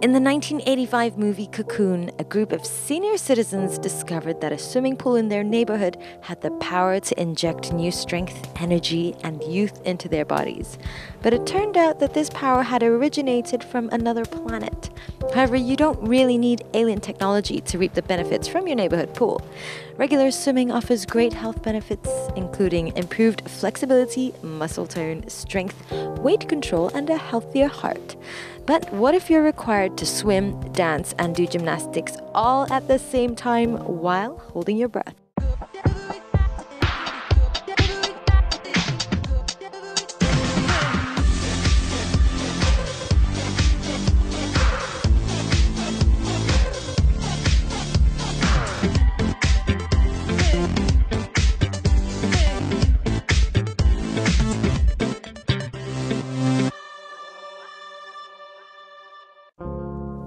In the 1985 movie Cocoon, a group of senior citizens discovered that a swimming pool in their neighborhood had the power to inject new strength, energy, and youth into their bodies. But it turned out that this power had originated from another planet. However, you don't really need alien technology to reap the benefits from your neighborhood pool. Regular swimming offers great health benefits, including improved flexibility, muscle tone, strength, weight control, and a healthier heart. But what if you're required to swim, dance, and do gymnastics all at the same time while holding your breath?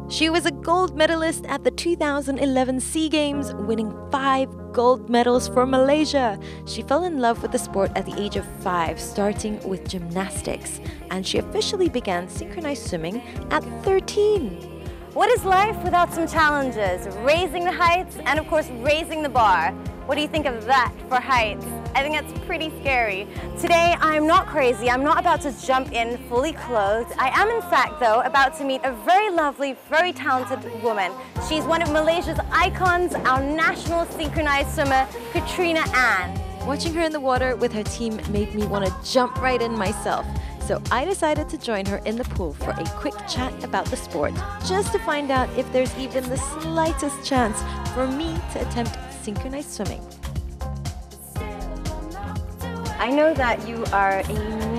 She was a gold medalist at the 2011 SEA Games, winning 5 gold medals for Malaysia. She fell in love with the sport at the age of 5, starting with gymnastics, and she officially began synchronized swimming at 13. What is life without some challenges? Raising the heights and of course raising the bar. What do you think of that for heights? I think that's pretty scary. Today, I'm not crazy. I'm not about to jump in fully clothed. I am, in fact, though, about to meet a very lovely, very talented woman. She's one of Malaysia's icons, our national synchronized swimmer, Katrina. Watching her in the water with her team made me want to jump right in myself. So I decided to join her in the pool for a quick chat about the sport, just to find out if there's even the slightest chance for me to attempt synchronized swimming. I know that you are a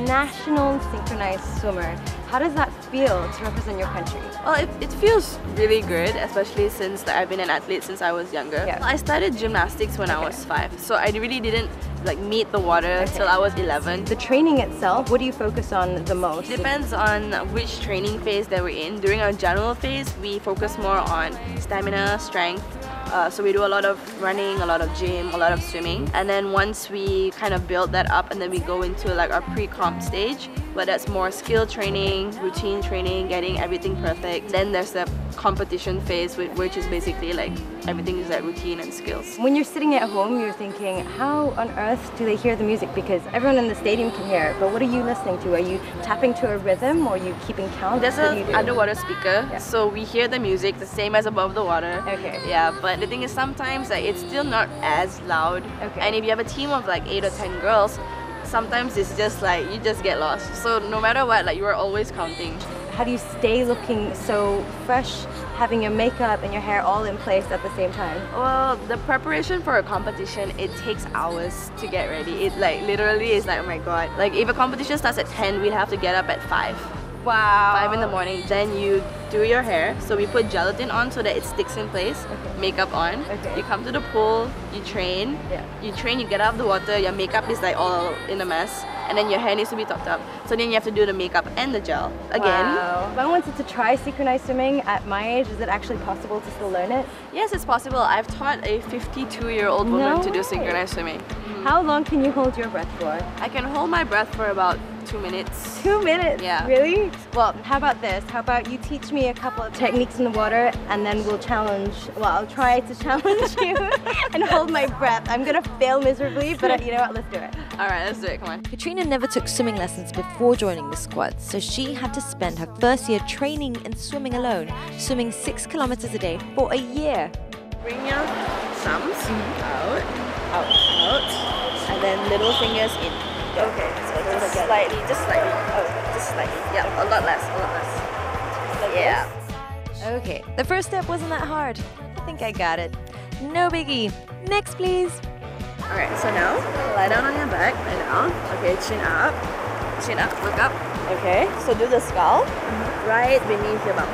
national synchronized swimmer. How does that feel to represent your country? Well, it feels really good, especially since I've been an athlete since I was younger. Yeah. I started gymnastics when I was 5, so I really didn't meet the water till I was 11. The training itself, what do you focus on the most? It depends on which training phase that we're in. During our general phase, we focus more on stamina, strength. So we do a lot of running, a lot of gym, a lot of swimming. And then once we kind of build that up and then we go into like our pre-comp stage, where that's more skill training, routine training, getting everything perfect. Then there's the competition phase, which is basically like everything is like routine and skills. When you're sitting at home, you're thinking, how on earth do they hear the music? Because everyone in the stadium can hear it, but what are you listening to? Are you tapping to a rhythm or are you keeping count? There's an underwater speaker, so we hear the music the same as above the water. Okay. Yeah, but the thing is sometimes like, it's still not as loud. Okay. And if you have a team of like 8 or 10 girls, sometimes it's just like, you just get lost. So no matter what, like you are always counting. How do you stay looking so fresh, having your makeup and your hair all in place at the same time? Well, the preparation for a competition, it takes hours to get ready. It like literally is like, oh my god. Like if a competition starts at 10, we'd have to get up at 5. Wow. 5 in the morning. Then you do your hair. So we put gelatin on so that it sticks in place. Okay. Makeup on. Okay. You come to the pool, you train. Yeah. You train, you get out of the water, your makeup is like all in a mess. And then your hair needs to be topped up. So then you have to do the makeup and the gel again. Wow. If I wanted to try synchronized swimming at my age, is it actually possible to still learn it? Yes, it's possible. I've taught a 52-year-old woman to do synchronized swimming. How long can you hold your breath for? I can hold my breath for about 2 minutes. 2 minutes? Yeah. Really? Well, how about this? How about you teach me a couple of techniques in the water and then we'll challenge, well, I'll try to challenge you and hold my breath. I'm gonna fail miserably, but you know what, let's do it. Alright, let's do it, come on. Katrina never took swimming lessons before joining the squad, so she had to spend her first year training and swimming alone, swimming 6 kilometers a day for a year. Bring your thumbs out, and then little fingers in. Okay, so just slightly, just slightly. Yeah, a lot less. Like yeah. Okay, the first step wasn't that hard. I think I got it. No biggie. Next, please. Alright, so now, lie down on your back, lie down. Okay, chin up, look up. Okay, so do the skull right beneath your bum.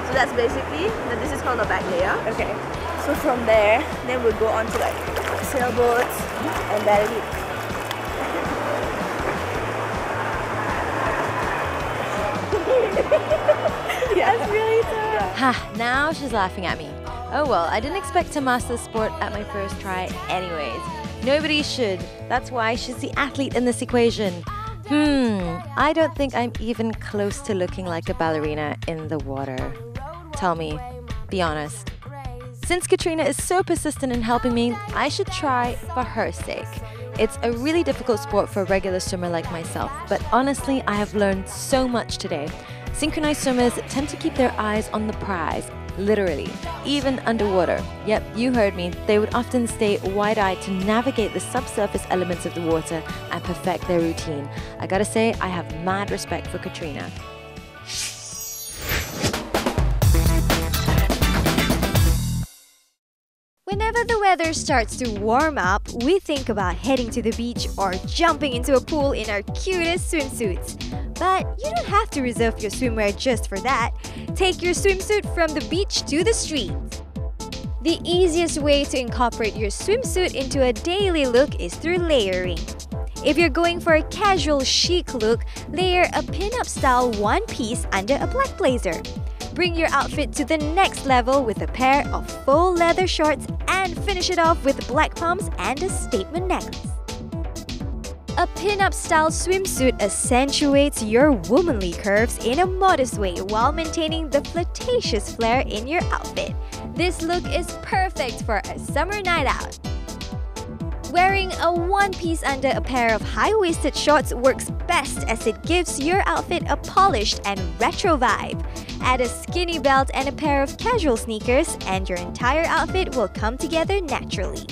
So that's basically, this is called the back layer. Okay. So from there, then we'll go on to like sailboats and belly. That's really tough. Ha, now she's laughing at me. Oh well, I didn't expect to master the sport at my first try anyways. Nobody should. That's why she's the athlete in this equation. I don't think I'm even close to looking like a ballerina in the water. Tell me, be honest. Since Katrina is so persistent in helping me, I should try for her sake. It's a really difficult sport for a regular swimmer like myself, but honestly, I have learned so much today. Synchronized swimmers tend to keep their eyes on the prize, literally, even underwater. Yep, you heard me. They would often stay wide-eyed to navigate the subsurface elements of the water and perfect their routine. I gotta say, I have mad respect for Katrina. Whenever the weather starts to warm up, we think about heading to the beach or jumping into a pool in our cutest swimsuits. But you don't have to reserve your swimwear just for that. Take your swimsuit from the beach to the street. The easiest way to incorporate your swimsuit into a daily look is through layering. If you're going for a casual chic look, layer a pin-up style one piece under a black blazer. Bring your outfit to the next level with a pair of faux leather shorts and finish it off with black pumps and a statement necklace. A pin-up style swimsuit accentuates your womanly curves in a modest way while maintaining the flirtatious flair in your outfit. This look is perfect for a summer night out. Wearing a one-piece under a pair of high-waisted shorts works best as it gives your outfit a polished and retro vibe. Add a skinny belt and a pair of casual sneakers and your entire outfit will come together naturally.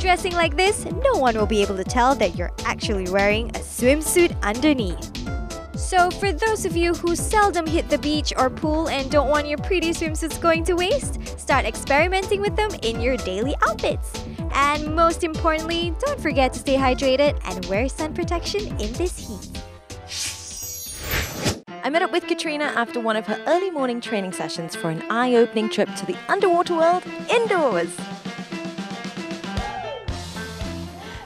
Dressing like this, no one will be able to tell that you're actually wearing a swimsuit underneath. So for those of you who seldom hit the beach or pool and don't want your pretty swimsuits going to waste, start experimenting with them in your daily outfits. And most importantly, don't forget to stay hydrated and wear sun protection in this heat. I met up with Katrina after one of her early morning training sessions for an eye-opening trip to the underwater world indoors.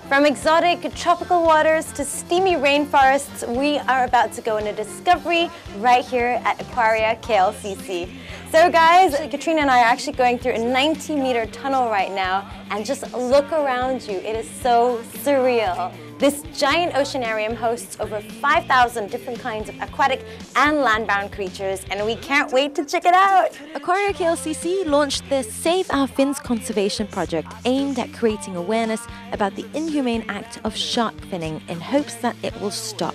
From exotic tropical waters to steamy rainforests, we are about to go on a discovery right here at Aquaria KLCC. So guys, Katrina and I are actually going through a 90-meter tunnel right now, and just look around you, it is so surreal. This giant oceanarium hosts over 5,000 different kinds of aquatic and land-bound creatures, and we can't wait to check it out. Aquaria KLCC launched the Save Our Fins conservation project aimed at creating awareness about the inhumane act of shark finning in hopes that it will stop.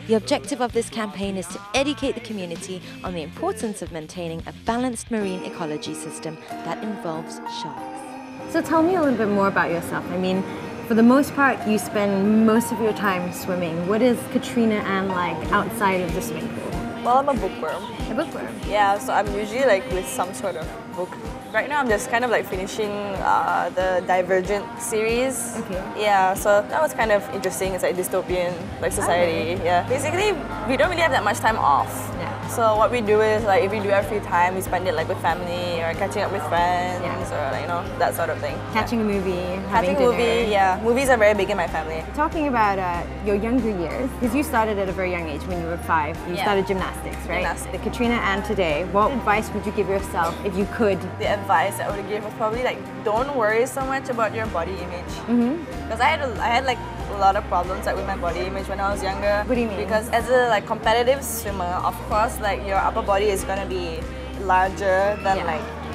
The objective of this campaign is to educate the community on the importance of maintaining a balanced marine ecology system that involves sharks. So tell me a little bit more about yourself. I mean, for the most part, you spend most of your time swimming. What is Katrina Ann like outside of the swimming pool? Well, I'm a bookworm. A bookworm? Yeah, so I'm usually like with some sort of book. Right now I'm just kind of like finishing the Divergent series. Okay. Yeah, so that was kind of interesting. It's like dystopian like society. Okay. Yeah. Basically, we don't really have that much time off. Yeah. So what we do is like if we do have free time, we spend it like with family or catching up with friends or like, you know, that sort of thing. Catching a movie, Catching a movie, yeah. Movies are very big in my family. Talking about your younger years, because you started at a very young age when you were 5. You started gymnastics, right? Gymnastics. The Katrina Ann today, what advice would you give yourself if you could? The advice I would give was probably like don't worry so much about your body image. Because I had like a lot of problems like with my body image when I was younger. What do you mean? Because as a like competitive swimmer, of course, like your upper body is gonna be larger than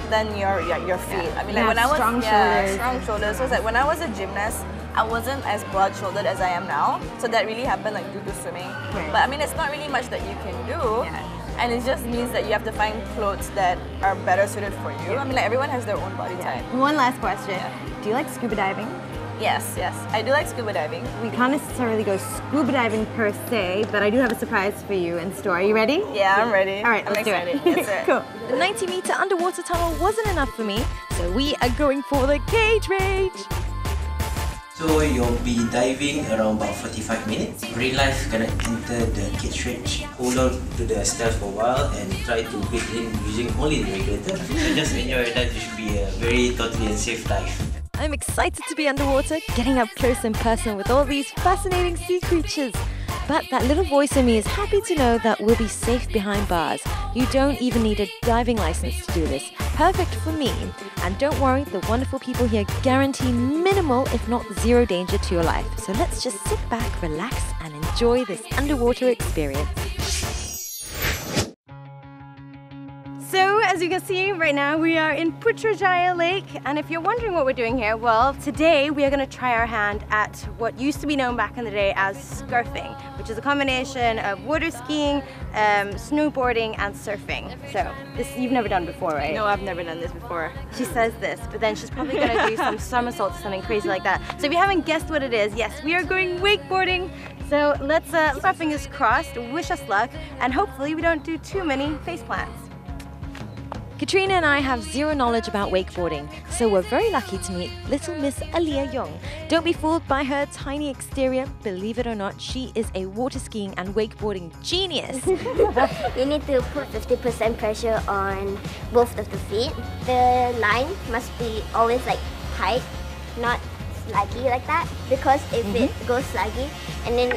than your feet. I mean, like when I was strong shoulders. So it's like when I was a gymnast, I wasn't as broad-shouldered as I am now. So that really happened like due to swimming. Right. But I mean, it's not really much that you can do. And it just means that you have to find clothes that are better suited for you. I mean, like everyone has their own body type. One last question. Do you like scuba diving? Yes, I do like scuba diving. We can't necessarily go scuba diving per se, but I do have a surprise for you in store. Are you ready? Yeah, I'm ready. All right, I'm let's do excited. it. Let's do it. Cool. The 90-meter underwater tunnel wasn't enough for me, so we are going for the cage rage. So you'll be diving around about 45 minutes. Real life gonna enter the cage rage. Hold on to the stairs for a while and try to breathe in using only the regulator. So just enjoy that. It should be a very totally and safe dive. I'm excited to be underwater, getting up close and personal with all these fascinating sea creatures. But that little voice in me is happy to know that we'll be safe behind bars. You don't even need a diving license to do this. Perfect for me. And don't worry, the wonderful people here guarantee minimal, if not zero danger to your life. So let's just sit back, relax, and enjoy this underwater experience. So, as you can see right now, we are in Putrajaya Lake, and if you're wondering what we're doing here, well, today we are going to try our hand at what used to be known back in the day as scarfing, which is a combination of water skiing, snowboarding, and surfing. So, this you've never done before, right? No, I've never done this before. She says this, but then she's probably going to do some somersaults or something crazy like that. So if you haven't guessed what it is, yes, we are going wakeboarding. So let's our fingers crossed, wish us luck, and hopefully we don't do too many face plants. Katrina and I have zero knowledge about wakeboarding, so we're very lucky to meet little Miss Aliyah Young. Don't be fooled by her tiny exterior. Believe it or not, she is a water skiing and wakeboarding genius. You need to put 50% pressure on both of the feet. The line must be always like tight, not slaggy like that, because if it goes slaggy, and then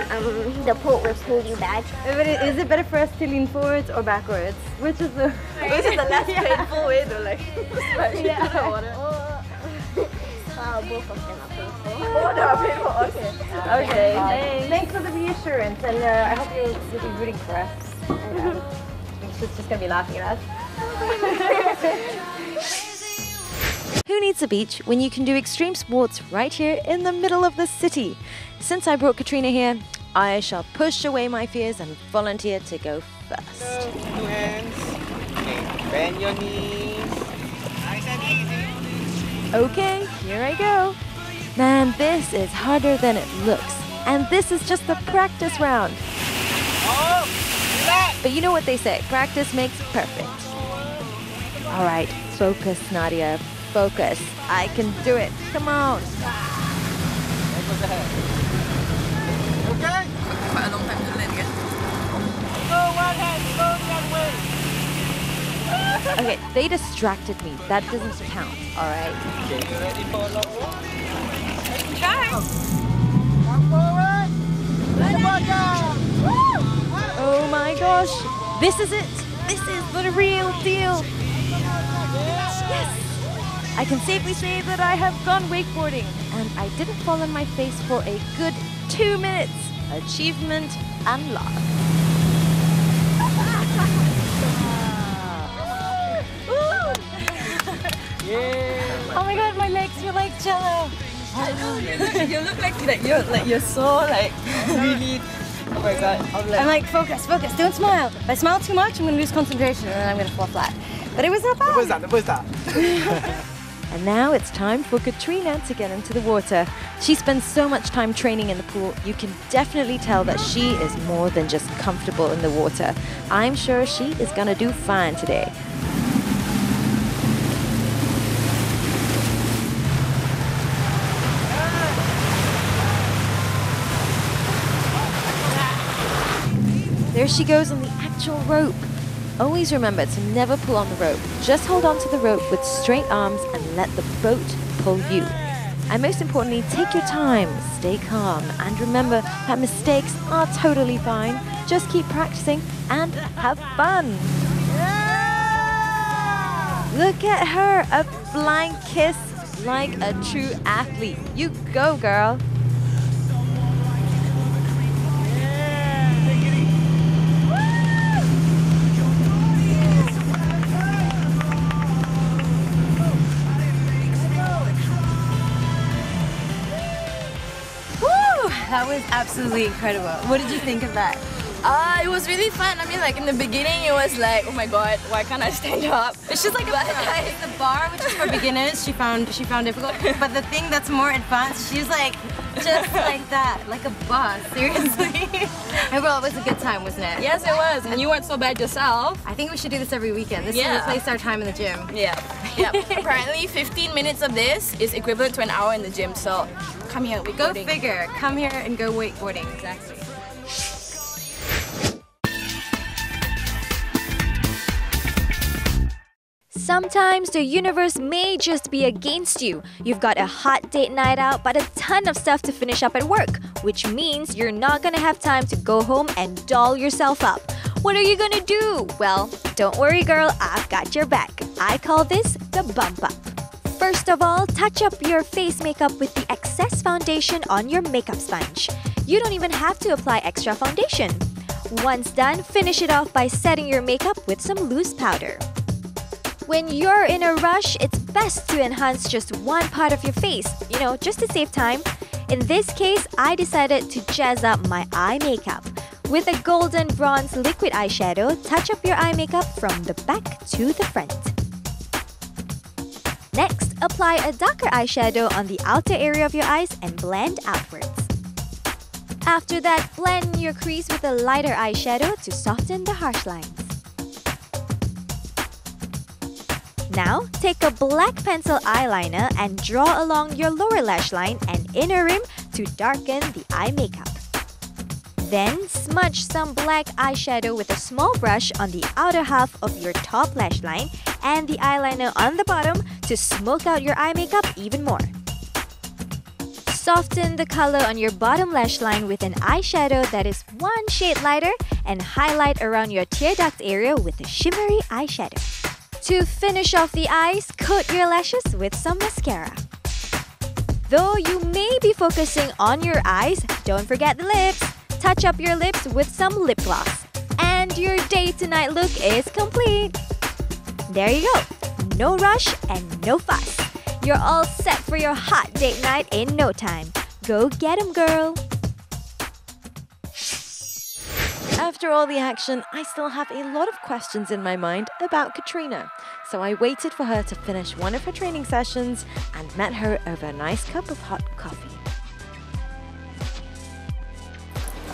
the pole will pull you back. But is it better for us to lean forwards or backwards? Which is the less painful way to like splash into the water? Both of them are painful. Oh, they are painful. Okay. Okay. Thanks for the reassurance, and I hope you'll be rooting for us. She's just gonna be laughing at us. Who needs a beach when you can do extreme sports right here in the middle of the city? Since I brought Katrina here, I shall push away my fears and volunteer to go first. Two hands. Okay, bend your knees. Nice and easy. Okay, here I go. Man, this is harder than it looks. And this is just the practice round. Oh, relax. But you know what they say, practice makes perfect. All right, focus, Nadia. Focus. I can do it. Come on. There goes the head. Okay? Quite a long time to learn again. Go one hand, go that way. Okay, they distracted me. That doesn't count, all right? Okay, you ready for a long walk? Try. Come forward. Let the ball down. Oh my gosh. This is it. This is the real deal. Yes. I can safely say that I have gone wakeboarding, and I didn't fall on my face for a good 2 minutes. Achievement unlocked. Yeah. Oh my god, my legs feel like jello. You look like you're so like really. Oh my god. I'm like, focus, focus, don't smile. If I smile too much, I'm gonna lose concentration and then I'm gonna fall flat. But it was not bad. What's that? And now it's time for Katrina to get into the water. She spends so much time training in the pool, you can definitely tell that she is more than just comfortable in the water. I'm sure she is gonna do fine today. There she goes on the actual rope. Always remember to never pull on the rope. Just hold on to the rope with straight arms and let the boat pull you. And most importantly, take your time, stay calm, and remember that mistakes are totally fine. Just keep practicing and have fun. Look at her, a flying kiss like a true athlete. You go, girl. That was absolutely incredible. What did you think of that? It was really fun. I mean, like in the beginning, it was like, oh my god, why can't I stand up? It's just like the bar, which is for beginners, she found difficult. But the thing that's more advanced, she's like just like that, like a boss. Seriously. Well, it was a good time, wasn't it? Yes, it was. And you weren't so bad yourself. I think we should do this every weekend. This Yeah. replaced our time in the gym. Yeah. Yeah. Apparently, 15 minutes of this is equivalent to an hour in the gym. So, come here. Go figure. Come here and go wakeboarding. Exactly. Sometimes the universe may just be against you. You've got a hot date night out, but a ton of stuff to finish up at work. which means you're not gonna have time to go home and doll yourself up. What are you gonna do? Well, don't worry girl, I've got your back. I call this the bump up. First of all, touch up your face makeup with the excess foundation on your makeup sponge. You don't even have to apply extra foundation. Once done, finish it off by setting your makeup with some loose powder. When you're in a rush, it's best to enhance just one part of your face, just to save time. In this case, I decided to jazz up my eye makeup. With a golden bronze liquid eyeshadow, touch up your eye makeup from the back to the front. Next, apply a darker eyeshadow on the outer area of your eyes and blend outwards. After that, blend your crease with a lighter eyeshadow to soften the harsh lines. Now, take a black pencil eyeliner and draw along your lower lash line and inner rim to darken the eye makeup. Then, smudge some black eyeshadow with a small brush on the outer half of your top lash line and the eyeliner on the bottom to smoke out your eye makeup even more. Soften the color on your bottom lash line with an eyeshadow that is one shade lighter and highlight around your tear duct area with a shimmery eyeshadow. To finish off the eyes, coat your lashes with some mascara. Though you may be focusing on your eyes, don't forget the lips. Touch up your lips with some lip gloss. And your day to night look is complete. There you go. No rush and no fuss. You're all set for your hot date night in no time. Go get 'em, girl. After all the action, I still have a lot of questions in my mind about Katrina. So I waited for her to finish one of her training sessions and met her over a nice cup of hot coffee.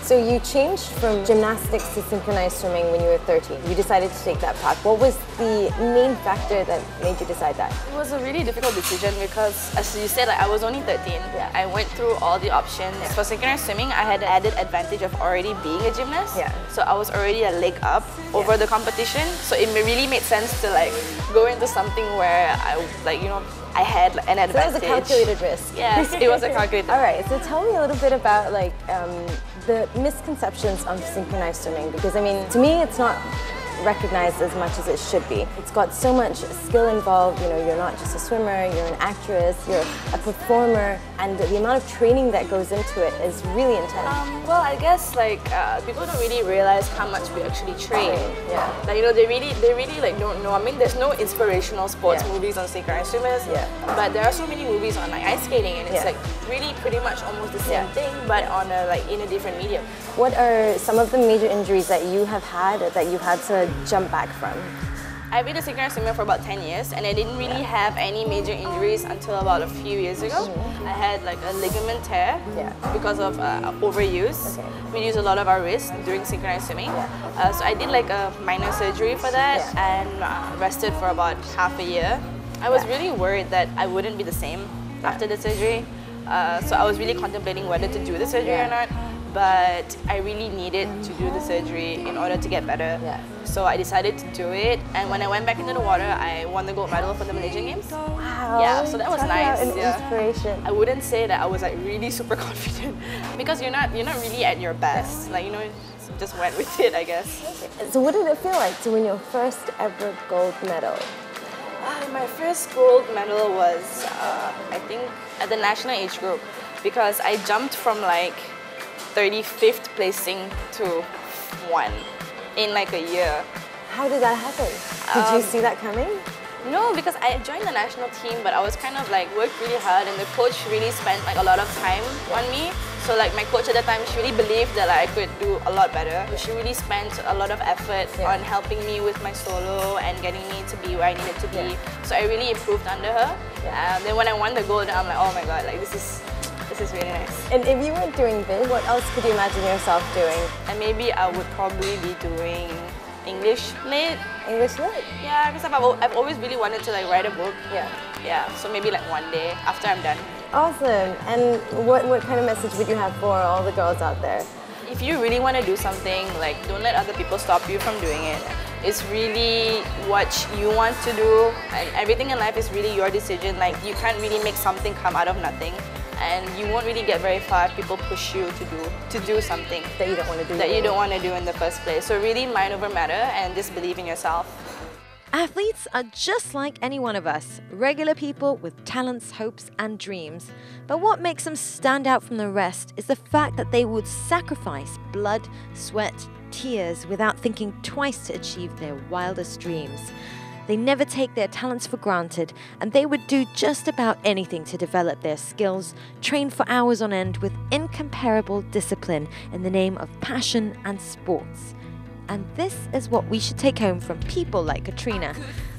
So you changed from gymnastics to synchronized swimming when you were 13. You decided to take that path. What was the main factor that made you decide that? It was a really difficult decision because, as you said, I was only 13. Yeah. I went through all the options. Yeah. For synchronized swimming, I had the added advantage of already being a gymnast. Yeah. So I was already a leg up over the competition. So it really made sense to go into something where I had an advantage. So it was a calculated risk. Yes, it was a calculated. All right, so tell me a little bit about the misconceptions of synchronized swimming, because I mean, to me, it's not recognized as much as it should be. It's got so much skill involved. You're not just a swimmer, you're an actress, you're a performer, and the amount of training that goes into it is really intense. Well, I guess people don't really realize how much we actually train. Yeah. They really don't know. I mean, there's no inspirational sports movies on synchronized swimmers. Yeah. But there are so many movies on ice skating, and it's really pretty much almost the same thing, but on in a different medium. What are some of the major injuries that you have had that you had to jump back from? I've been a synchronized swimmer for about 10 years, and I didn't really have any major injuries until about a few years ago. I had a ligament tear because of overuse. Okay. We use a lot of our wrist during synchronized swimming. So I did a minor surgery for that and rested for about half a year. I was really worried that I wouldn't be the same after the surgery. So I was really contemplating whether to do the surgery or not. But I really needed to do the surgery in order to get better. Yeah. So I decided to do it, and when I went back into the water, I won the gold medal for the Malaysian Games. Wow. Yeah, so that was Talk nice. about an inspiration. I wouldn't say that I was really super confident because you're not really at your best. Just went with it, I guess. So what did it feel like to win your first ever gold medal? My first gold medal was, I think, at the national age group, because I jumped from 35th placing to 1 in a year. How did that happen? Did you see that coming? No, because I joined the national team, but I was kind of worked really hard, and the coach really spent a lot of time on me. So my coach at the time, she really believed that I could do a lot better. She really spent a lot of effort on helping me with my solo and getting me to be where I needed to be. So I really improved under her. Then when I won the gold, I'm like, oh my god, this is really nice. And if you weren't doing this, what else could you imagine yourself doing? And maybe I would probably be doing English lit. English lit? Yeah, because I've always really wanted to write a book. Yeah, so maybe one day after I'm done. Awesome. And what kind of message would you have for all the girls out there? If you really want to do something, don't let other people stop you from doing it. It's really what you want to do. Everything in life is really your decision. You can't really make something come out of nothing. and you won't really get very far if people push you to do something That you don't want to do. that you don't want to do in the first place. So really mind over matter and just believe in yourself. Athletes are just like any one of us, regular people with talents, hopes, and dreams. But what makes them stand out from the rest is the fact that they would sacrifice blood, sweat, tears without thinking twice to achieve their wildest dreams. They never take their talents for granted, and they would do just about anything to develop their skills, train for hours on end with incomparable discipline in the name of passion and sports. And this is what we should take home from people like Katrina,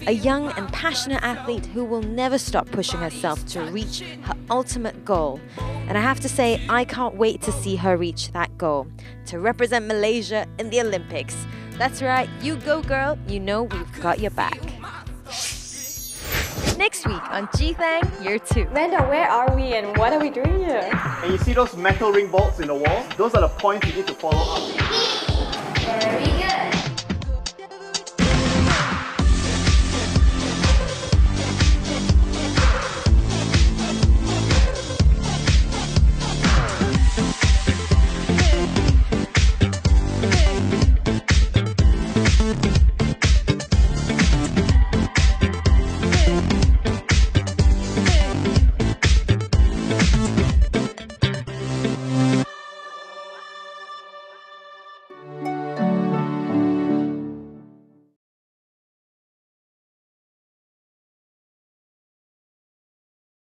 a young and passionate athlete who will never stop pushing herself to reach her ultimate goal. And I have to say, I can't wait to see her reach that goal, to represent Malaysia in the Olympics. That's right, you go girl, you know we've got your back. Next week on G-Thang Year 2. Amanda, where are we and what are we doing here? And you see those metal ring bolts in the wall? Those are the points you need to follow up. There we go.